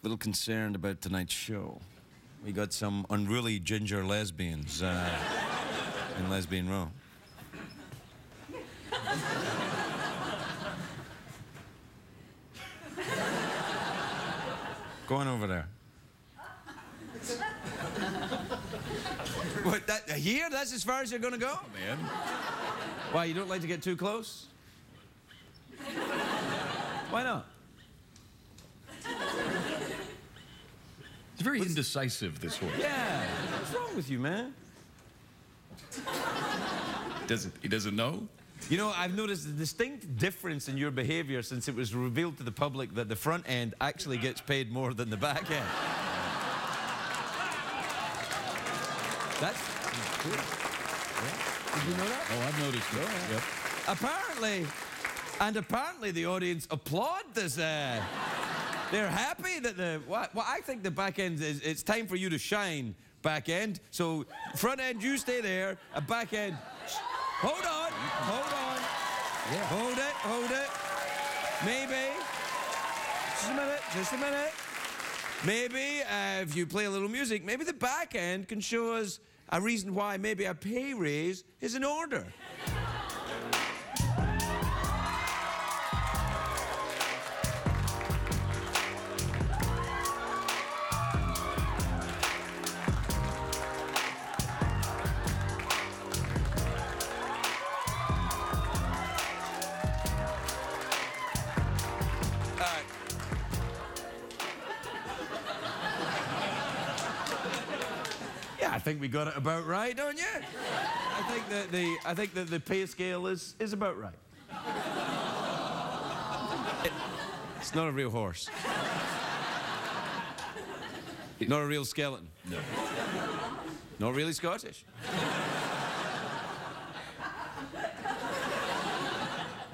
little concerned about tonight's show. We got some unruly ginger lesbians in Lesbian Row. Go on over there. What, here? That's as far as you're going to go? Man. Why, you don't like to get too close? Why not? He's very indecisive, this horse. Yeah. What's wrong with you, man? He doesn't know? You know, I've noticed a distinct difference in your behavior since it was revealed to the public that the front end actually gets paid more than the back end. That's cool. Yeah. Did you know that? Oh, I've noticed it. Yeah. Yep. Apparently the audience applaud this. They're happy that well, I think the back end it's time for you to shine, back end. So front end, you stay there. A back end, hold on. Yeah. Hold it. Maybe. Just a minute. Maybe if you play a little music, maybe the back end can show us a reason why maybe a pay raise is in order. I think we got it about right, don't you? I think that the pay scale is about right. It's not a real horse. Not a real skeleton. No. Not really Scottish.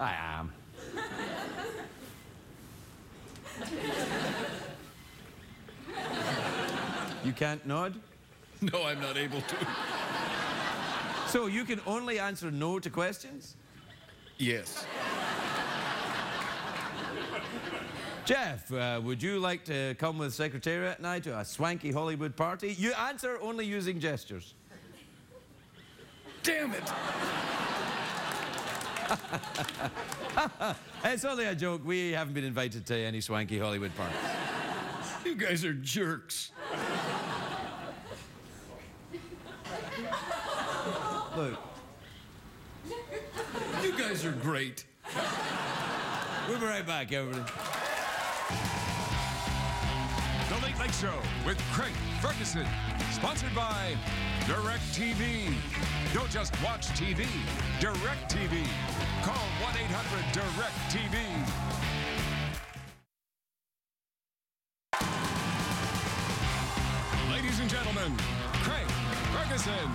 I am. You can't nod? No, I'm not able to. So you can only answer no to questions? Yes. Jeff, would you like to come with Secretariat tonight to a swanky Hollywood party? You answer only using gestures. Damn it! It's only a joke. We haven't been invited to any swanky Hollywood parties. You guys are jerks. Look. You guys are great. We'll be right back, everybody. The Late Night Show with Craig Ferguson, sponsored by DirecTV. Don't just watch TV, DirecTV. Call 1-800-DirecTV. Ladies and gentlemen, Craig Ferguson.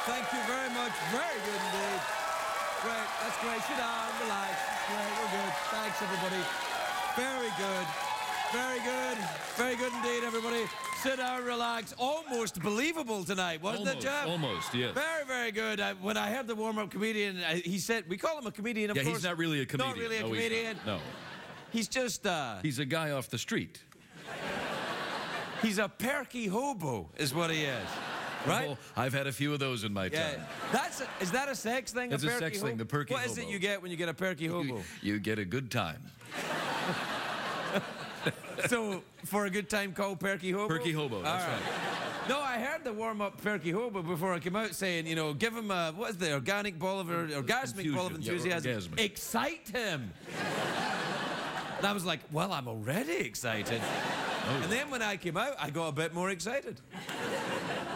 Thank you very much. Very good indeed. Great. That's great. Sit down. Relax. Great. We're good. Thanks, everybody. Very good. Very good. Very good indeed, everybody. Sit down, relax. Almost believable tonight, wasn't it, Jeff? Almost, yes. Very, very good. When I heard the warm-up comedian, he said, we call him a comedian, of course. Yeah, he's not really a comedian. Not really a comedian. No. He's just, He's a guy off the street. He's a perky hobo, is what he is. Right? Oh, I've had a few of those in my time. Is that a sex thing? It's a sex thing, the perky hobo. What is it you get when you get a perky hobo? You get a good time. So, for a good time, call perky hobo? Perky hobo, that's right. No, I heard the warm-up perky hobo before I came out saying, you know, give him a, what is the orgasmic ball of enthusiasm. Yeah, excite him. And I was like, well, I'm already excited. Oh. And then when I came out, I got a bit more excited.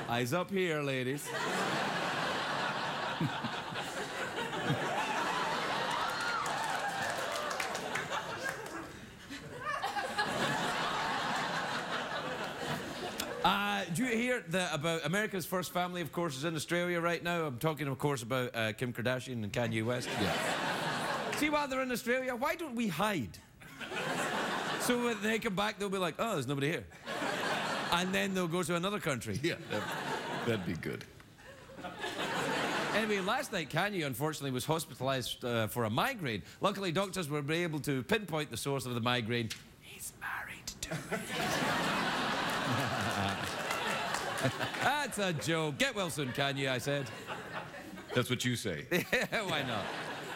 Eyes up here, ladies. Do you hear about America's first family, of course, is in Australia right now? I'm talking, of course, about Kim Kardashian and Kanye West. Yeah. See, while they're in Australia, why don't we hide? So when they come back, they'll be like, oh, there's nobody here. And then they'll go to another country. Yeah, that'd be good. Anyway, last night, Kanye, unfortunately, was hospitalized for a migraine. Luckily, doctors were able to pinpoint the source of the migraine. He's married to me. That's a joke. Get well soon, Kanye, I said. That's what you say. Yeah, why not?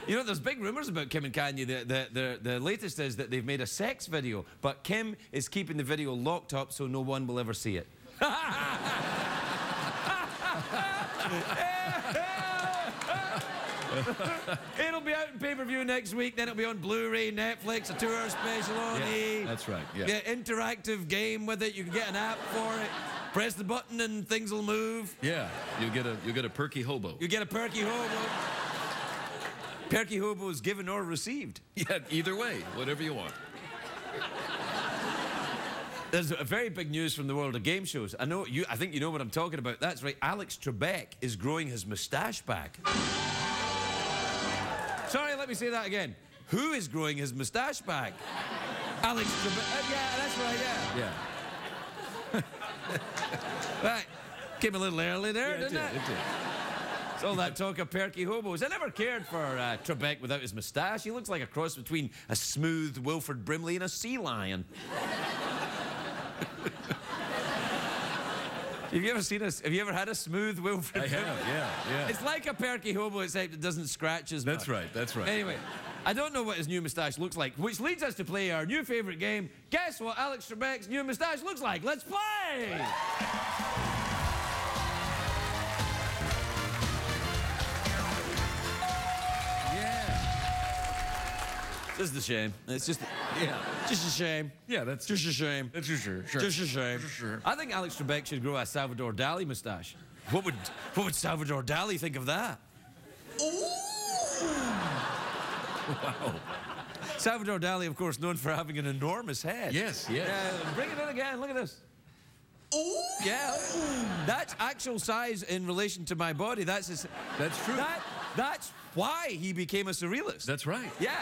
You know, there's big rumors about Kim and Kanye. The latest is that they've made a sex video, but Kim is keeping the video locked up so no one will ever see it. It'll be out in pay-per-view next week, then it'll be on Blu-ray, Netflix, a 2-hour special on E. That's right, yeah. Get interactive game with it. You can get an app for it. Press the button and things will move. Yeah, you'll get a perky hobo. You get a perky hobo. Perky hobo is given or received. Yeah, either way, whatever you want. There's a very big news from the world of game shows. I think you know what I'm talking about. That's right, Alex Trebek is growing his moustache back. Sorry, let me say that again. Who is growing his moustache back? Alex Trebek. Yeah, that's right, yeah. Yeah. Right. Came a little early there, didn't it? It did. It's all that talk of perky hobos. I never cared for Trebek without his moustache. He looks like a cross between a smooth Wilford Brimley and a sea lion. Have you ever had a smooth Wilford Brimley? I have, yeah. It's like a perky hobo, except it doesn't scratch as much. That's right. Anyway, I don't know what his new moustache looks like, which leads us to play our new favorite game. Guess what Alex Trebek's new moustache looks like? Let's play! This is a shame. It's just, just a shame. Yeah, that's just a shame. That's for sure. Just a shame. Sure. I think Alex Trebek should grow a Salvador Dali moustache. What would Salvador Dali think of that? Ooh. Wow. Salvador Dali, of course, known for having an enormous head. Yes. Bring it in again. Look at this. Ooh. Yeah. That's actual size in relation to my body. That's true. That's why he became a surrealist. That's right. Yeah,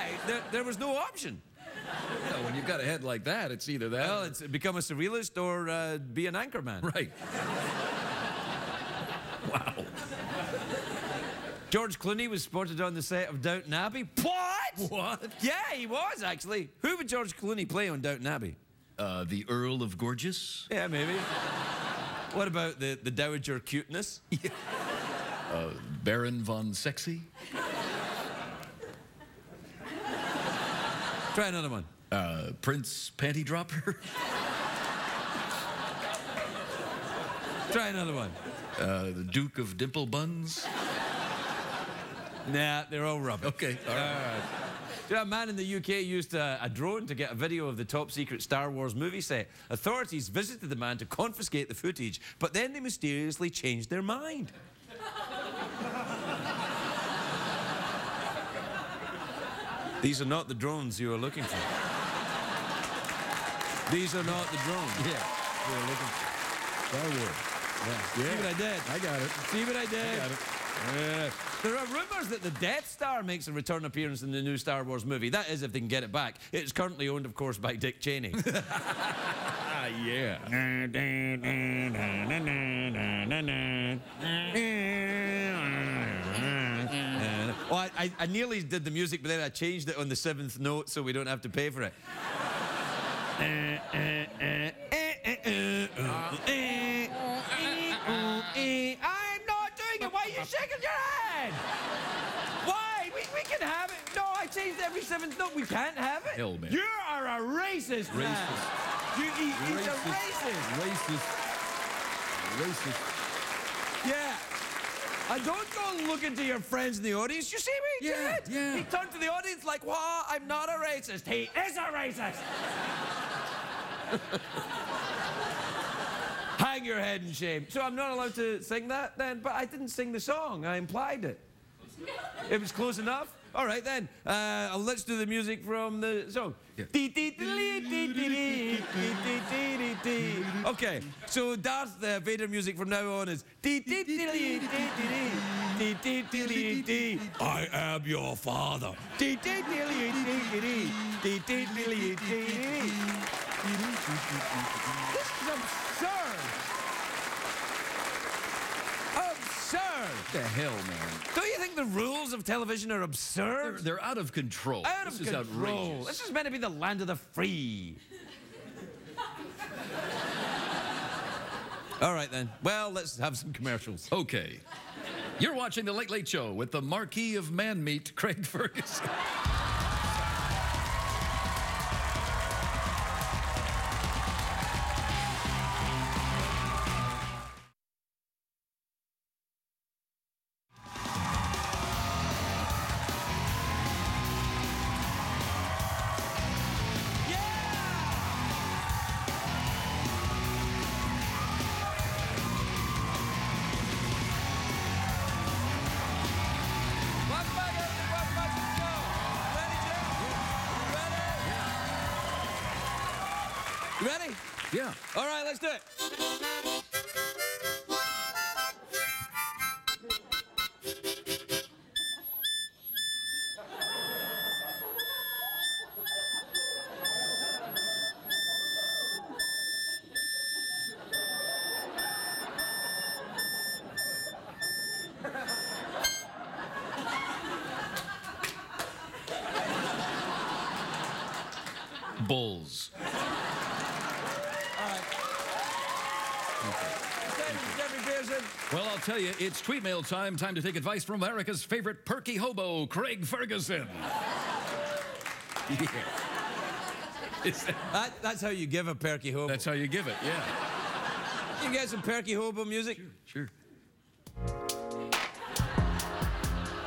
there was no option. Yeah, when you've got a head like that, it's either that. Well, it's become a surrealist or be an anchorman. Right. Wow. George Clooney was spotted on the set of Downton Abbey. What? What? Yeah, he was, actually. Who would George Clooney play on Downton Abbey? The Earl of Gorgeous? Yeah, maybe. What about the Dowager Cuteness? Yeah. Baron von Sexy? Try another one. Prince Panty Dropper? Try another one. The Duke of Dimple Buns? Nah, they're all rubbish. Okay, all right. You know, a man in the UK used a drone to get a video of the top secret Star Wars movie set. Authorities visited the man to confiscate the footage, but then they mysteriously changed their mind. These are not the drones you are looking for. These are not the drones. Yeah. You're looking for. Star Wars. Yeah. See what I did? I got it. See what I did? I got it. Yeah. There are rumors that the Death Star makes a return appearance in the new Star Wars movie. That is, if they can get it back. It's currently owned, of course, by Dick Cheney. Yeah. Well, I nearly did the music, but then I changed it on the 7th note so we don't have to pay for it. I'm not doing it. Why are you shaking your head? Why? We can have it. No, I changed every 7th note. We can't have it. Hell, man. You are a racist, man. He's a racist. Racist. Yeah. And don't go look into your friends in the audience. You see what he did? Yeah. He turned to the audience like, "What? I'm not a racist." He is a racist. Hang your head in shame. So I'm not allowed to sing that then? But I didn't sing the song. I implied it. It was close enough? All right, then. Let's do the music from the song. Yeah. Okay, so Darth Vader music from now on is... I am your father. This is absurd. Absurd. What the hell, man? Don't you think the rules of television are absurd? They're out of control. Out of This is control. outrageous. This is meant to be the land of the free. All right, then. Well, let's have some commercials. Okay. You're watching The Late Late Show with the Marquis of Man Meat, Craig Ferguson. Welcome back, everybody. Welcome back to the show. Ready, Jim? You ready? You ready? Yeah. All right, let's do it. Bulls. Jeffrey Pearson. Well, I'll tell you, it's tweet mail time. Time to take advice from America's favorite perky hobo, Craig Ferguson. Yeah. Is that- That's how you give a perky hobo. That's how you give it, yeah. You get some perky hobo music? Sure.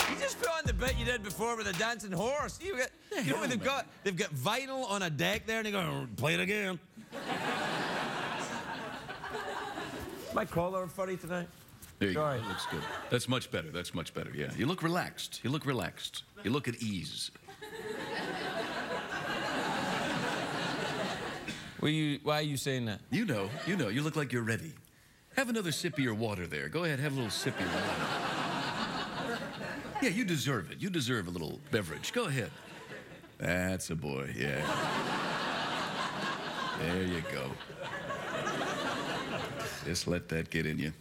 You just put on the bit you did before with the dancing horse. You know what they've got? They've got vinyl on a deck there, and they go, "Oh, play it again." My collar furry tonight. There you Sorry. go. That looks good. That's much better. That's much better, yeah. You look relaxed. You look relaxed. You look at ease. Why are you saying that? You know. You look like you're ready. Have another sip of your water there. Go ahead, have a little sip of your water. Yeah, you deserve it. You deserve a little beverage. Go ahead. That's a boy, yeah. There you go. Just let that get in you.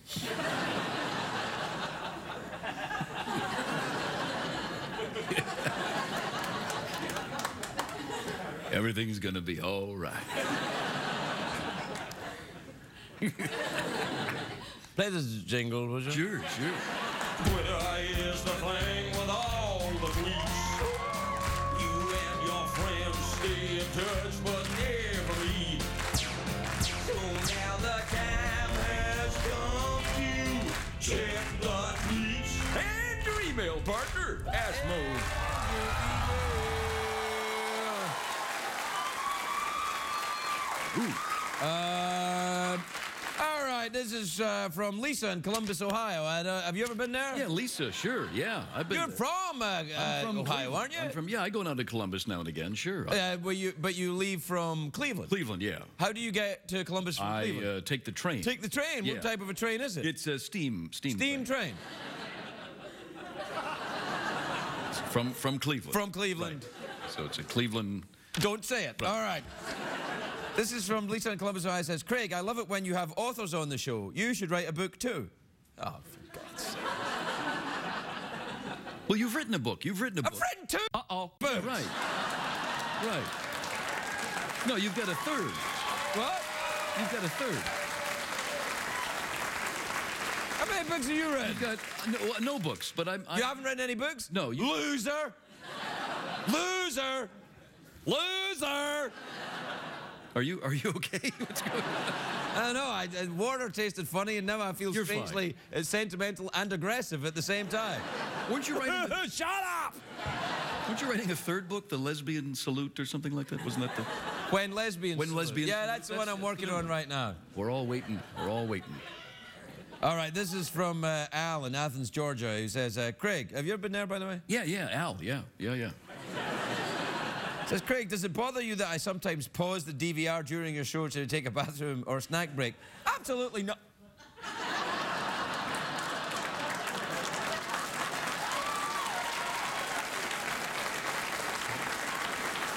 Everything's gonna be all right. Play this jingle, would you? Sure. Twitter is the thing with all the tweets. You and your friends stay in touch but never meet. So now the time has come to check the tweets. And your email partner, Ashmo. All right, this is from Lisa in Columbus, Ohio. Have you ever been there? Yeah, Lisa, sure, yeah. I've been You're there. from, I'm from Ohio, Cleveland. aren't you? I go down to Columbus now and again, sure. But you leave from Cleveland. Cleveland, yeah. How do you get to Columbus from Cleveland? I take the train. Take the train. Yeah. What type of a train is it? It's a steam Train. From Cleveland. From Cleveland. Right. So it's a Cleveland. Don't say it. Right. All right. This is from Lisa in Columbus, Ohio. Says, Craig, I love it when you have authors on the show. You should write a book too. Oh, for God's sake. Well, you've written a book. You've written a book. I've written two books. Right. No, you've got a third. What? You've got a third. How many books have you read? You've got no books, but I'm You haven't written any books? No, you- Loser! Loser! Loser! Are you okay? What's going on? I don't know. Water tasted funny, and now I feel You're strangely sentimental and aggressive at the same time. Weren't you writing? Shut up! Weren't you writing a third book, The Lesbian Salute, or something like that? Wasn't that the? When lesbians. When lesbians. Yeah, that's the one I'm working on right now. We're all waiting. We're all waiting. All right, this is from Al in Athens, Georgia. He says, Craig, have you ever been there, by the way? Yeah, Al, yeah. Says, Craig, does it bother you that I sometimes pause the DVR during your show to take a bathroom or snack break? Absolutely not.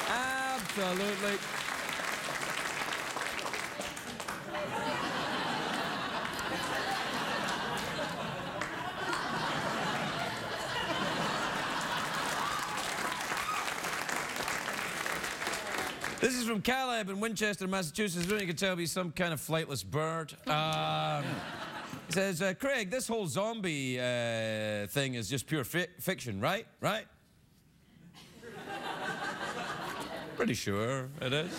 Absolutely. This is from Caleb in Winchester, Massachusetts. Really, you can tell he's some kind of flightless bird. He says, Craig, this whole zombie thing is just pure fiction, right? Right? Pretty sure it is.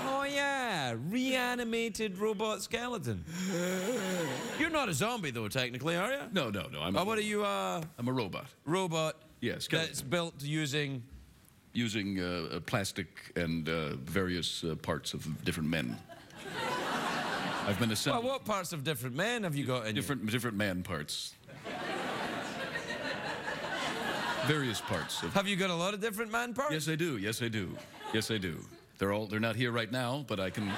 Oh, yeah. Reanimated robot skeleton. You're not a zombie, though, technically, are you? No. What are you, I'm a robot. Robot. Yes. That's built using... Using plastic and various parts of different men. I've been assembled. Well, what parts of different men have you got in you? Different man parts. Various parts. Have you got a lot of different man parts? Yes, I do. They're not here right now, but I can...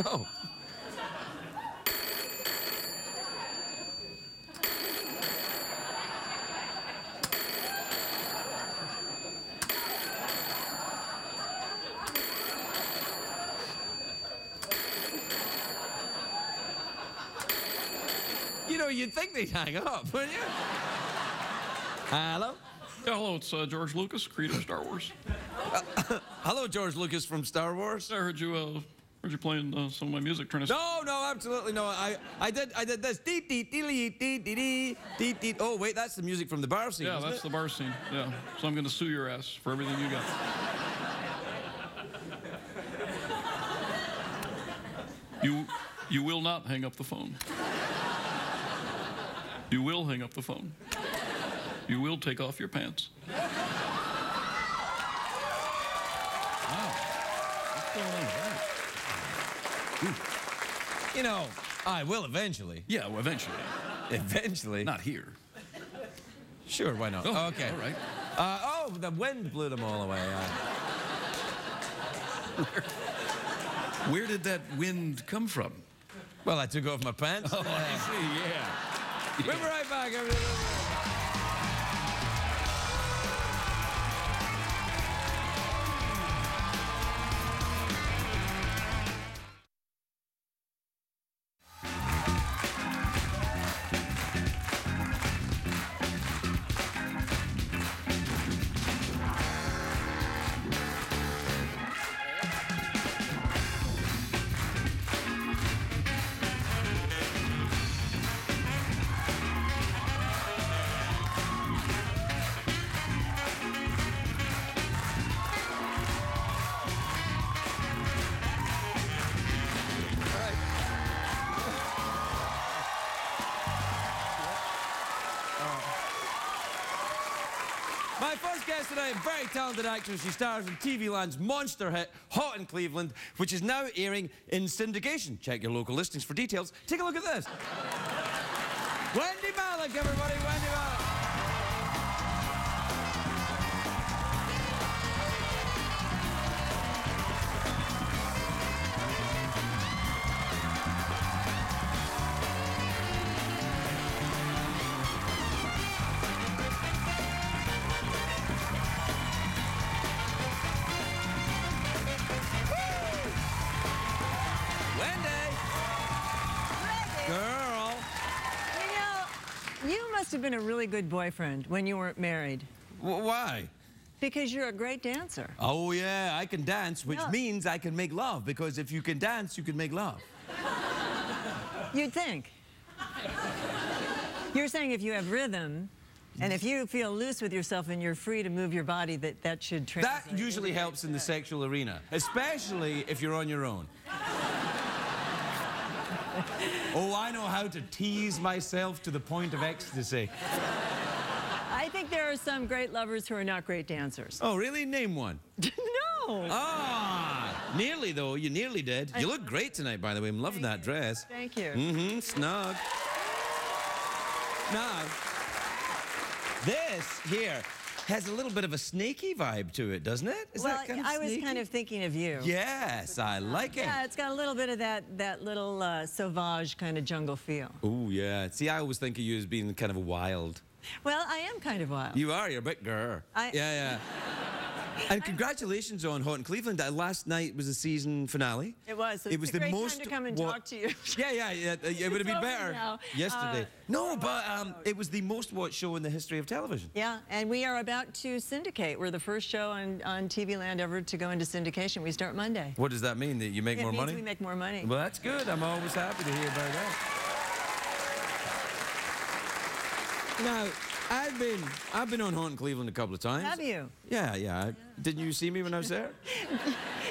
Oh. You know, you'd think they'd hang up, wouldn't you? Hello? Yeah, hello, it's George Lucas, creator of Star Wars. Hello, George Lucas from Star Wars. I heard you playing some of my music trying to... No, absolutely no. I did this. Dee dee dee dee dee dee dee dee. Oh wait, that's the music from the bar scene. Yeah, that's the bar scene. Yeah, so I'm going to sue your ass for everything you got. You will not hang up the phone. You will hang up the phone. You will take off your pants. Wow. What's going on with that? You know, I will eventually. Yeah, well, eventually. Eventually. Not here. Sure, why not? Oh, okay. All right. Oh, the wind blew them all away. Where did that wind come from? Well, I took off my pants. Oh, I see, yeah. We'll be right back, everybody. My first guest today, a very talented actress. She stars in TV Land's monster hit, Hot in Cleveland, which is now airing in syndication. Check your local listings for details. Take a look at this. Wendy Malick, everybody, Wendy Malick. Girl. You know, you must have been a really good boyfriend when you weren't married. Why? Because you're a great dancer. Oh, yeah, I can dance, which Yeah. means I can make love, because if you can dance, you can make love. You'd think. You're saying if you have rhythm, and if you feel loose with yourself and you're free to move your body, that should translate. That usually helps in the sexual arena, especially if you're on your own. Oh, I know how to tease myself to the point of ecstasy. I think there are some great lovers who are not great dancers. Oh, really? Name one. No. Ah! Nearly, though. You nearly did. You look great tonight, by the way. I'm loving that dress. Thank you. Mm-hmm. Snug. Now, this here has a little bit of a snaky vibe to it, doesn't it? Is Well, that kind of I was snaky? kind of thinking of you. Yes, I like it. Yeah, it's got a little bit of that little sauvage kind of jungle feel. Oh, yeah. See, I always think of you as being kind of wild. Well, I am kind of wild. You are. You're a bit grr. Yeah. And congratulations on Hot in Cleveland. Last night was the season finale. It was. So it was it's a the great most time to come and talk to you. Yeah. It would have been over better now. yesterday. No, but it was the most watched show in the history of television. Yeah, and we are about to syndicate. We're the first show on TV Land ever to go into syndication. We start Monday. What does that mean? That you make more It means money? we make more money. Well, that's good. I'm always happy to hear about that. Now, I've been on Hot in Cleveland a couple of times. Have you? Yeah. Didn't you see me when I was there?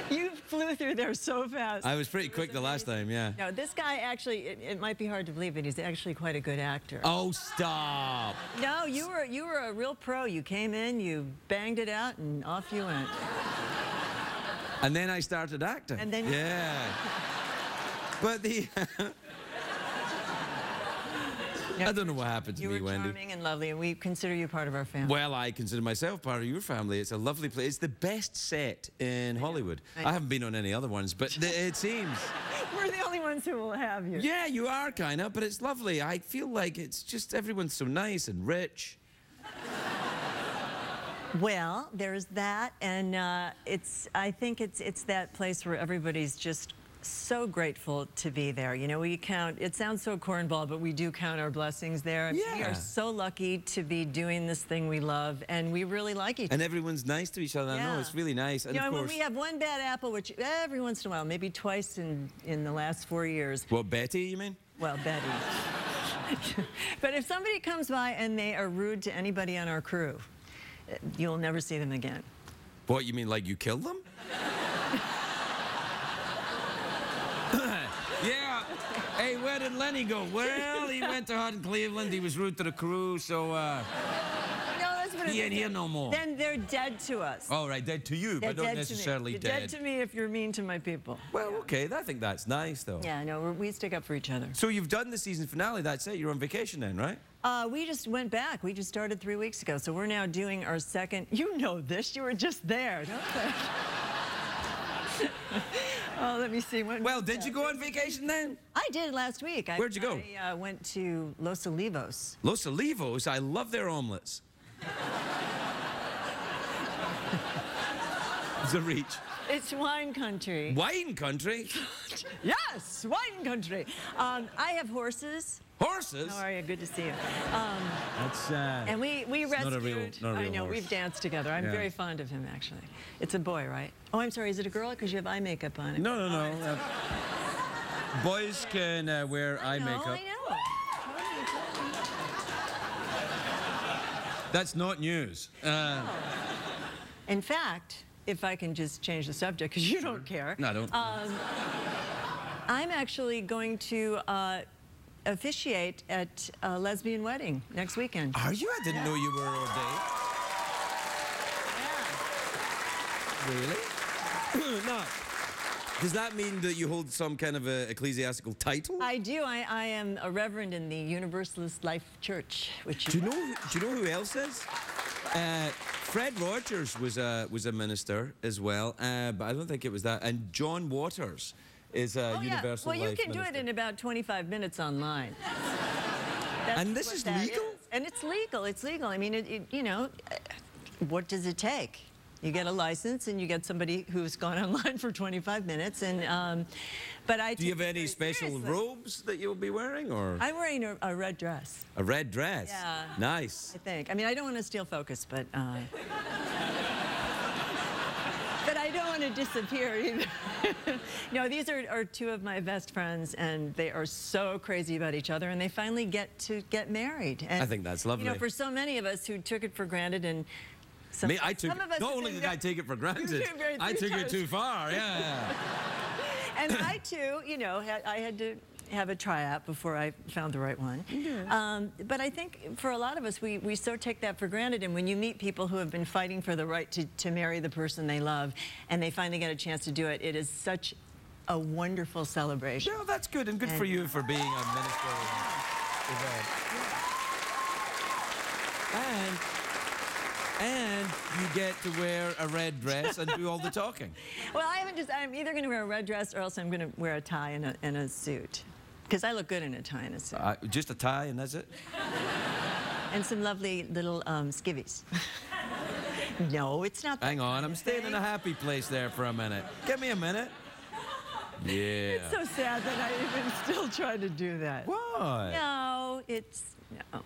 You flew through there so fast. I was pretty quick the last time, yeah. No, this guy actually, it might be hard to believe, but he's actually quite a good actor. Oh, stop. No, you were a real pro. You came in, you banged it out, and off you went. And then I started acting. And then yeah. But the I don't know what happened to me, You were Wendy. charming and lovely, and we consider you part of our family. Well, I consider myself part of your family. It's a lovely place. It's the best set in Hollywood. I haven't been on any other ones, but it seems. We're the only ones who will have you. Yeah, you are kind of, but it's lovely. I feel like it's just everyone's so nice and rich. Well, there's that, and I think it's that place where everybody's just so grateful to be there. You know, we count, it sounds so cornball, but we do count our blessings there. Yeah. We are so lucky to be doing this thing we love, and we really like each other. And everyone's nice to each other. I know, Yeah. it's really nice. And You know, of when course, we have one bad apple, which every once in a while, maybe twice in the last 4 years. what, Betty, you mean? Well, Betty. But if somebody comes by and they are rude to anybody on our crew, you'll never see them again. What, you mean like you killed them? Yeah. Hey, where did Lenny go? Well, he went to Hot in Cleveland. He was rude to the crew, so No, that's what it he is. ain't here no more. Then they're dead to us. All right, dead to you, They're but not dead necessarily to me. You're dead. dead to me if you're mean to my people. Well, okay, I think that's nice, though. Yeah, no, we stick up for each other. So you've done the season finale. That's it. You're on vacation then, right? We just went back. We just started 3 weeks ago, so we're now doing our second. You know this. You were just there, don't you? Oh, let me see. Well, did you go on vacation then? I did last week. Where'd you go? I went to Los Olivos. Los Olivos. I love their omelets. It's a reach. It's wine country. Wine country? Yes, wine country. I have horses. Horses? How are you? Good to see you. That's, And we rescued. not a real I know, horse. we've danced together. I'm Yeah. very fond of him, actually. It's a boy, right? Oh, I'm sorry. Is it a girl? Because you have eye makeup on it. No. Boys can wear eye makeup. I know. That's not news. In fact, if I can just change the subject, because you don't care. No, I don't. I'm actually going to officiate at a lesbian wedding next weekend. Are you? I didn't know you were ordained. Really? No. Does that mean that you hold some kind of a ecclesiastical title? I do. I am a reverend in the Universalist Life Church, which Do you know who else is? Fred Rogers was a minister as well, but I don't think it was that. And John Waters is a Universal Well, you Life can do minister. it in about 25 minutes online. And this what is that legal? And it's legal. It's legal. I mean, you know, what does it take? You get a license and you get somebody who's gone online for 25 minutes. And but I. Do you have any special robes that you'll be wearing, or I'm wearing a red dress. a red dress? Yeah. Nice. I think. I mean, I don't want to steal focus, but. But I don't want to disappear either. No, these are two of my best friends, and they are so crazy about each other, and they finally get to get married. And, I think that's lovely. You know, for so many of us who took it for granted, and some, Me, I took. some of us Not have only been did I take it for granted, very I took it too far. Yeah. And I too, you know, I had to have a tryout before I found the right one. But I think for a lot of us, we so take that for granted. And when you meet people who have been fighting for the right to marry the person they love, and they finally get a chance to do it, it is such a wonderful celebration. Yeah, that's good, and good for you for being a minister event. And you get to wear a red dress and do all the talking. Well, I'm either going to wear a red dress or else I'm going to wear a tie and a suit. Because I look good in a tie and a suit. Just a tie and that's it? And some lovely little skivvies. No, it's not that. Hang on, I'm staying in a happy place there for a minute. Give me a minute. Yeah. It's so sad that I even still try to do that. What? No, no.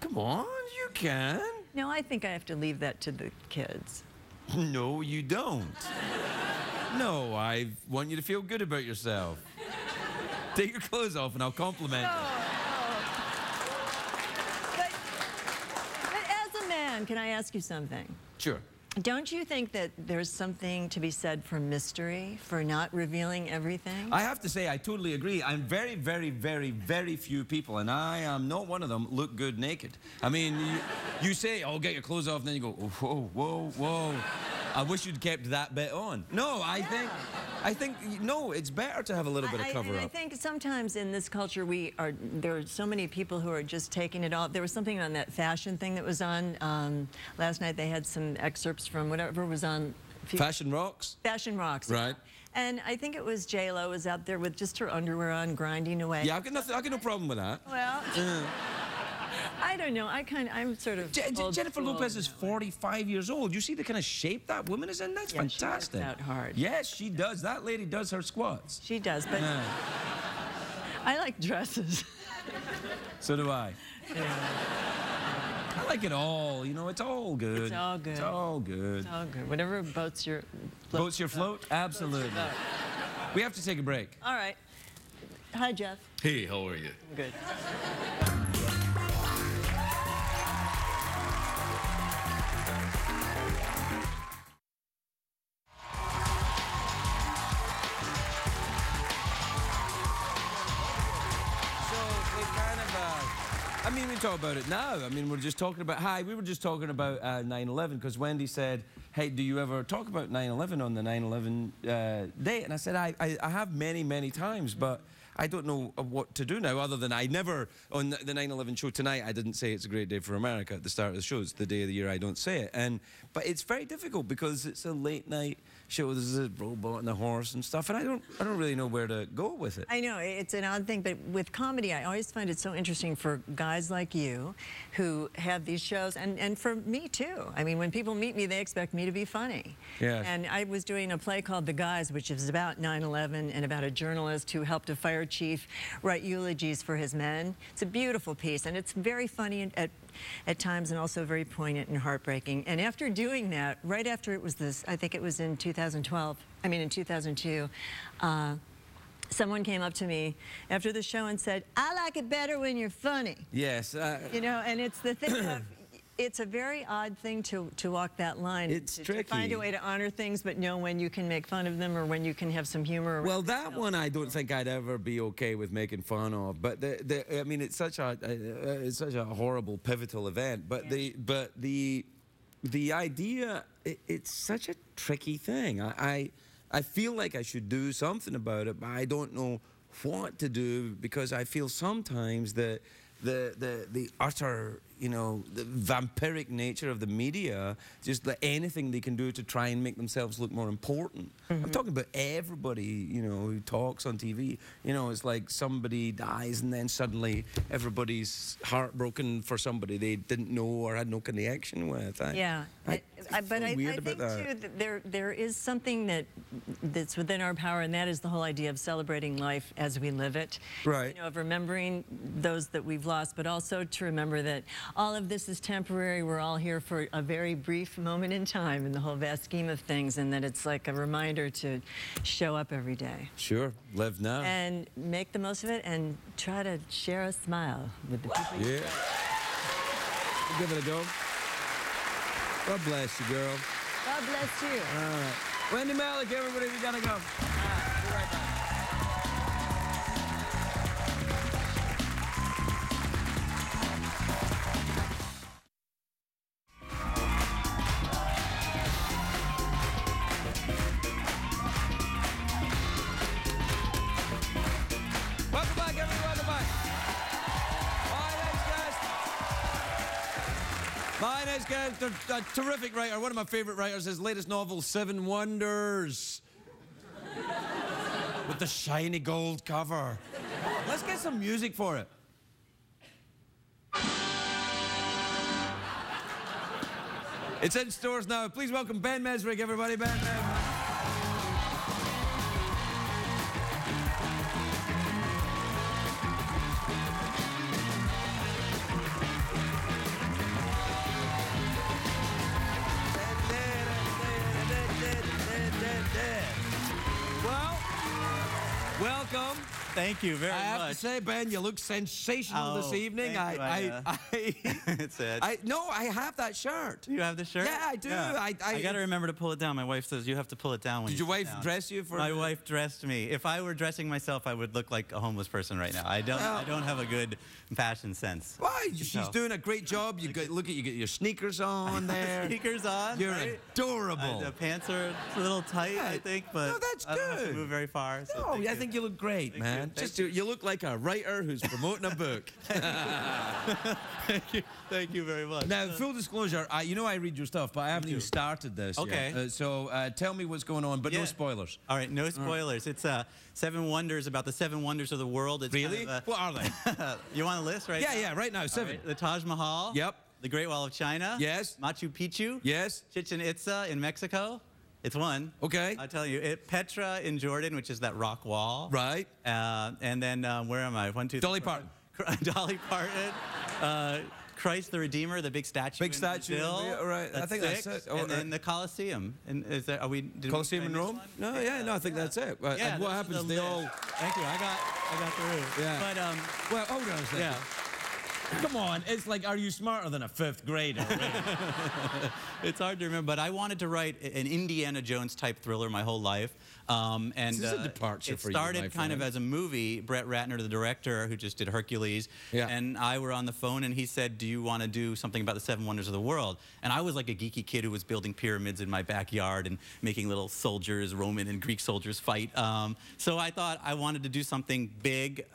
Come on, you can. No, I think I have to leave that to the kids. No, you don't. No, I want you to feel good about yourself. Take your clothes off and I'll compliment you. But as a man, can I ask you something? Sure. Don't you think that there's something to be said for mystery, for not revealing everything? I have to say, I totally agree. I'm very, very, very, very few people, and I am not one of them, look good naked. I mean, you say, oh, get your clothes off, and then you go, oh, whoa, whoa, whoa. I wish you'd kept that bit on. No, I think, no, it's better to have a little bit of cover up. I think sometimes in this culture, there are so many people who are just taking it off. There was something on that fashion thing that was on last night. They had some excerpts from whatever was on. Fashion Rocks? Fashion Rocks. Right. And I think it was J-Lo was out there with just her underwear on, grinding away. Yeah, I've got no problem with that. Well, I don't know. I'm sort of Jennifer Lopez is 45 years old. You see the kind of shape that woman is in? That's fantastic. She works out hard. Yes, she does. That lady does her squats. She does, but I like dresses. So do I. Yeah. I like it all. You know, it's all good. It's all good. It's all good. It's all good. Whatever boats your float. Boats your float? Absolutely. We have to take a break. All right. Hi, Jeff. Hey, how are you? I'm good. I mean, we talk about it now. I mean, we're just talking about, we were just talking about 9/11 because Wendy said, hey, do you ever talk about 9/11 on the 9/11 day? And I said, I have many, many times, but I don't know what to do now other than I never, on the 9/11 show tonight, I didn't say it's a great day for America at the start of the show. It's the day of the year I don't say it. But it's very difficult because it's a late night show. There's a robot and a horse and stuff, and I don't really know where to go with it. I know, it's an odd thing, but with comedy, I always find it so interesting for guys like you who have these shows, and for me too. I mean, when people meet me, they expect me to be funny. Yes. And I was doing a play called The Guys, which is about 9/11 and about a journalist who helped a fire chief write eulogies for his men. It's a beautiful piece, and it's very funny at times and also very poignant and heartbreaking. And after doing that, right after it was this, I think it was in 2002, someone came up to me after the show and said, I like it better when you're funny. Yes. You know, and it's the thing of, it's a very odd thing to walk that line. It's tricky. To find a way to honor things, but know when you can make fun of them or when you can have some humor. Well, that one I don't think I'd ever be okay with making fun of. But I mean, it's such a horrible pivotal event. But the idea, it's such a tricky thing. I feel like I should do something about it, but I don't know what to do because I feel sometimes that the utter, you know, the vampiric nature of the media, just anything they can do to try and make themselves look more important. I'm talking about everybody, you know, who talks on TV. You know, it's like somebody dies and then suddenly everybody's heartbroken for somebody they didn't know or had no connection with. Yeah, but I think too that there is something that's within our power, and that is the whole idea of celebrating life as we live it. Right. You know, of remembering those that we've lost, but also to remember that all of this is temporary. We're all here for a very brief moment in time in the whole vast scheme of things, and that it's like a reminder to show up every day. Sure, live now. And make the most of it and try to share a smile with the people. Yeah. We'll give it a go. God bless you, girl. God bless you. All right. Wendy Malick, everybody, we gotta go. All right, be right back. next guest, a terrific writer, one of my favorite writers. His latest novel, Seven Wonders. With the shiny gold cover. Let's get some music for it. It's in stores now. Please welcome Ben Mezrich, everybody. Ben Mezrich. Well, welcome. Thank you very much. I have to say, Ben, you look sensational this evening. Thank you. It's it. No, I have that shirt. You have the shirt? Yeah, I do. Yeah. I got to remember to pull it down. My wife says you have to pull it down when Did you your sit wife down. dress you for? My wife dressed me. If I were dressing myself, I would look like a homeless person right now. I don't have a good fashion sense. Why? She's doing a great job. You got look at you get your sneakers on there. Sneakers on. You're right? adorable. The pants are a little tight, I think, but no, that's I don't have to good. move very far. So No, I think you look great, man. Thank You look like a writer who's promoting a book. Thank you very much. Now, full disclosure, you know I read your stuff, but I haven't even started this Okay. yet. So tell me what's going on, but no spoilers. All right, no spoilers. It's Seven Wonders, about the seven wonders of the world. It's Really? kind of What are they? you want a list right now? Yeah, right now, 7. Right, the Taj Mahal. Yep. The Great Wall of China. Yes. Machu Picchu. Yes. Chichen Itza in Mexico. It's one. Okay. I'll tell you. Petra in Jordan, which is that rock wall. Right. And then where am I? 1, 2, 3. Dolly Parton. Dolly Parton. Christ the Redeemer, the big statue. Big statue. Brazil. Yeah, right. I think that's it. Oh, and then the Colosseum. And is that? Are we? Colosseum in Rome? No, I think that's it. Yeah, and what happens? They all. Thank you. I got through. Yeah. But Well, hold on a second. yeah. Come on, it's like, are you smarter than a 5th grader? It's hard to remember, but I wanted to write an Indiana Jones type thriller my whole life. And This is a departure for you, It started my kind of friend. as a movie. Brett Ratner, the director who just did Hercules, and I were on the phone, and he said, do you want to do something about the 7 wonders of the world? And I was like a geeky kid who was building pyramids in my backyard and making little soldiers, Roman and Greek soldiers fight. So I thought I wanted to do something big.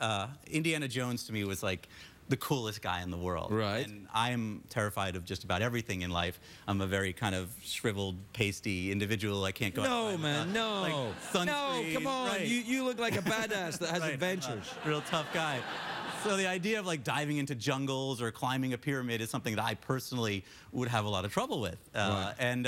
Indiana Jones to me was like the coolest guy in the world. Right. And I'm terrified of just about everything in life. I'm a very kind of shriveled, pasty individual. I can't go No, outside man, no. like No, sunscreen. come on. Right. You look like a badass that has Right. adventures. Real tough guy. So the idea of like diving into jungles or climbing a pyramid is something that I personally would have a lot of trouble with. Right. And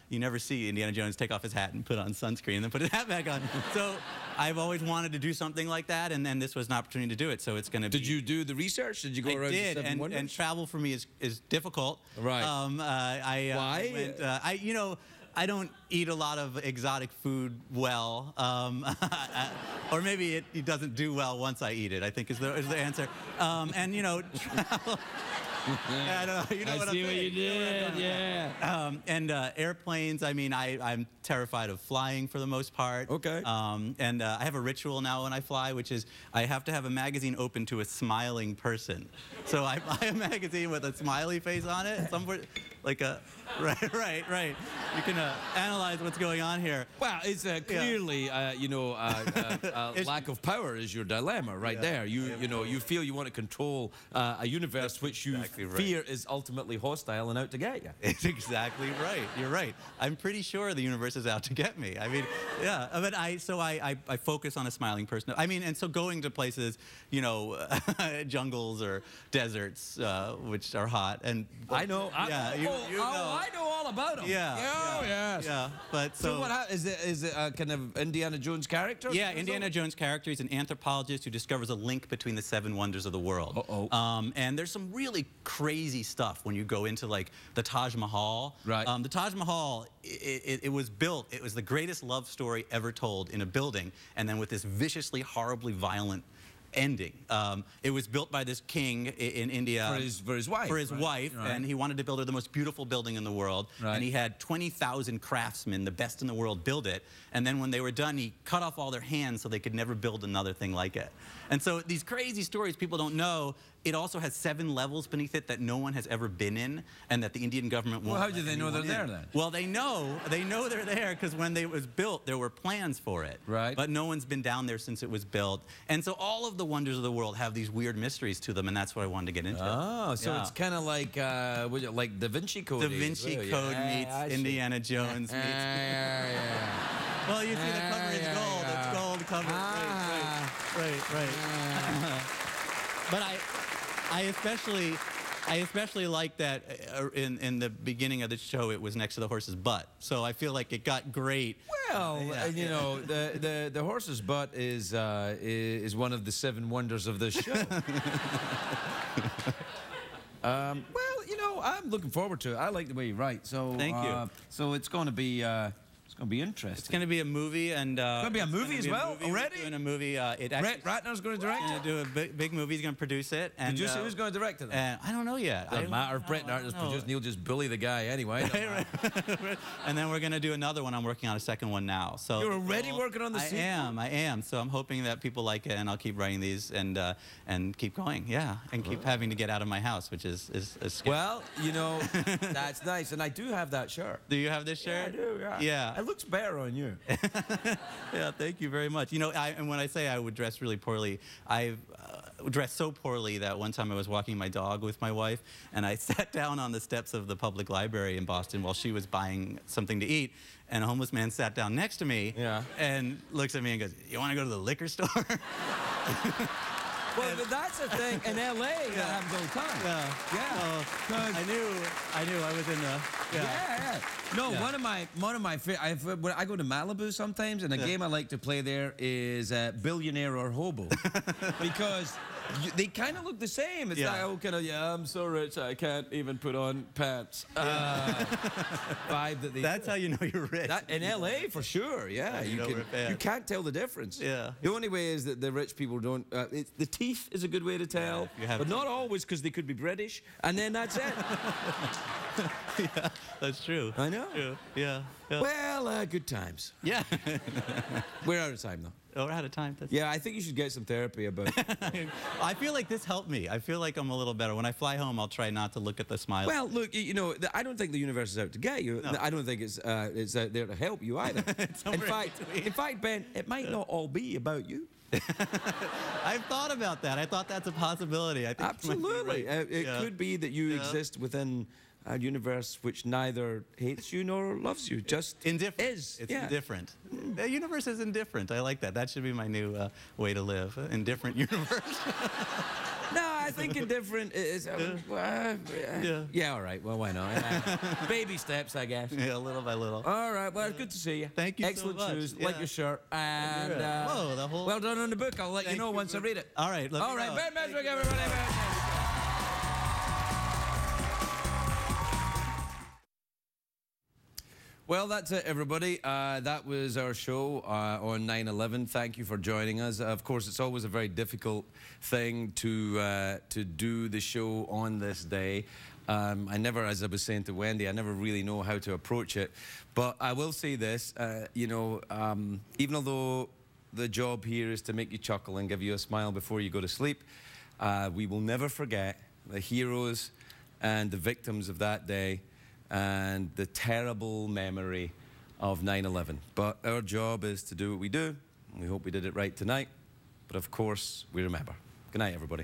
you never see Indiana Jones take off his hat and put on sunscreen and then put his hat back on. So I've always wanted to do something like that, and then this was an opportunity to do it. So it's going to be. Did you do the research? Did you go around did, the 7 wonders? and travel for me is difficult. Right. Why? Why? I don't eat a lot of exotic food well, or maybe it doesn't do well once I eat it, I think is the answer. And travel. I don't know. You know I what see I'm what you saying. did, yeah. And airplanes, I mean, I'm terrified of flying for the most part. Okay. And I have a ritual now when I fly, which is I have to have a magazine open to a smiling person. So I buy a magazine with a smiley face on it, somewhere, like a, right. You can analyze what's going on here. Well, it's clearly, lack of power is your dilemma right there. You feel you want to control a universe which you fear is ultimately hostile and out to get you. It's exactly right. You're right. I'm pretty sure the universe is out to get me. I mean, yeah. But I focus on a smiling person. I mean, and so going to places, jungles or deserts, which are hot, and I know. you know. I know all about them. Yeah. Oh, yes. Yeah. But So what happens? Is it a kind of Indiana Jones character? Yeah, Indiana Jones character. He's an anthropologist who discovers a link between the 7 wonders of the world. And there's some really crazy stuff when you go into like the Taj Mahal. Right. The Taj Mahal, it was built. It was the greatest love story ever told in a building, and then with this viciously, horribly violent ending. It was built by this king in India for his wife. For his wife, and he wanted to build her the most beautiful building in the world. Right. And he had 20,000 craftsmen, the best in the world, build it. And then when they were done, he cut off all their hands so they could never build another thing like it. And so these crazy stories people don't know. It also has 7 levels beneath it that no one has ever been in, and that the Indian government won't. Well, how do they know they're there then? Well, they know they're there because when it was built, there were plans for it. Right. But no one's been down there since it was built. And so all of the wonders of the world have these weird mysteries to them, and that's what I wanted to get into. Oh, so Yeah. it's kind of like Da Vinci Code. Da Vinci Code meets Indiana Jones meets. Well, you see the cover is gold. It's gold cover. Right. But I especially like that in the beginning of the show it was next to the horse's butt. So I feel like it got great. Well, you know, the horse's butt is one of the 7 wonders of this show. Well, you know, I'm looking forward to it. I like the way you write. So Thank you. So it's going to be interesting. It's going to be a movie, and It's going to be a movie as well already. We're doing a movie. Ratner's going to direct it. Going to do a big movie. He's going to produce it. And Did you say who's going to direct it? Then? I don't know yet. Doesn't matter if Brett Ratner's producing. He'll just bully the guy anyway. And then we're going to do another one. I'm working on a second one now. So You're already working on the sequel? I am. So I'm hoping that people like it, and I'll keep writing these and keep going. Yeah, and keep having to get out of my house, which is scary. Well, you know, that's nice. And I do have that shirt. Do you have this shirt? Yeah, I do, yeah. Yeah. It looks better on you. Yeah, thank you very much. You know, and when I say I would dress really poorly, I've dressed so poorly that one time I was walking my dog with my wife, and I sat down on the steps of the public library in Boston while she was buying something to eat, and a homeless man sat down next to me and looks at me and goes, "You want to go to the liquor store?" Well, that's the thing. In L.A., that happens all the time. Yeah. I knew I was in the. Yeah. No, one of my when I go to Malibu sometimes, and a game I like to play there is Billionaire or Hobo, because they kind of look the same. It's like, oh, I'm so rich I can't even put on pants. Vibe that they. That's how you know you're rich. In L.A. for sure. Yeah, you can't tell the difference. Yeah. The only way is that the rich people don't. The teeth is a good way to tell, but not always, because they could be British, and then that's it. Yeah, that's true. I know. True. Yeah. Well, good times. Yeah. We're out of time, though. Oh, we're out of time. Yeah, I think you should get some therapy about it. I feel like this helped me. I feel like I'm a little better. When I fly home, I'll try not to look at the smile. Well, look, you know, I don't think the universe is out to get you. No. I don't think it's out there to help you either. in fact, Ben, it might not all be about you. I've thought about that. I thought that's a possibility. I think absolutely. It could be that you exist within a universe which neither hates you nor loves you, just indifferent. Is. It's indifferent. The universe is indifferent. I like that. That should be my new way to live. Indifferent universe. No, I think indifferent is... yeah, all right. Well, why not? Baby steps, I guess. Yeah, little by little. All right. Well, good to see you. Thank you Excellent so much. shoes. Like your shirt. And whoa, the whole... well done on the book. I'll let you know once I read it. All right. All right. Ben Mezrich, everybody. Well, that's it, everybody. That was our show on 9/11. Thank you for joining us. Of course, it's always a very difficult thing to do the show on this day. I never, as I was saying to Wendy, I never really know how to approach it. But I will say this, you know, even although the job here is to make you chuckle and give you a smile before you go to sleep, we will never forget the heroes and the victims of that day, and the terrible memory of 9/11. But our job is to do what we do. We hope we did it right tonight. But of course, we remember. Good night, everybody.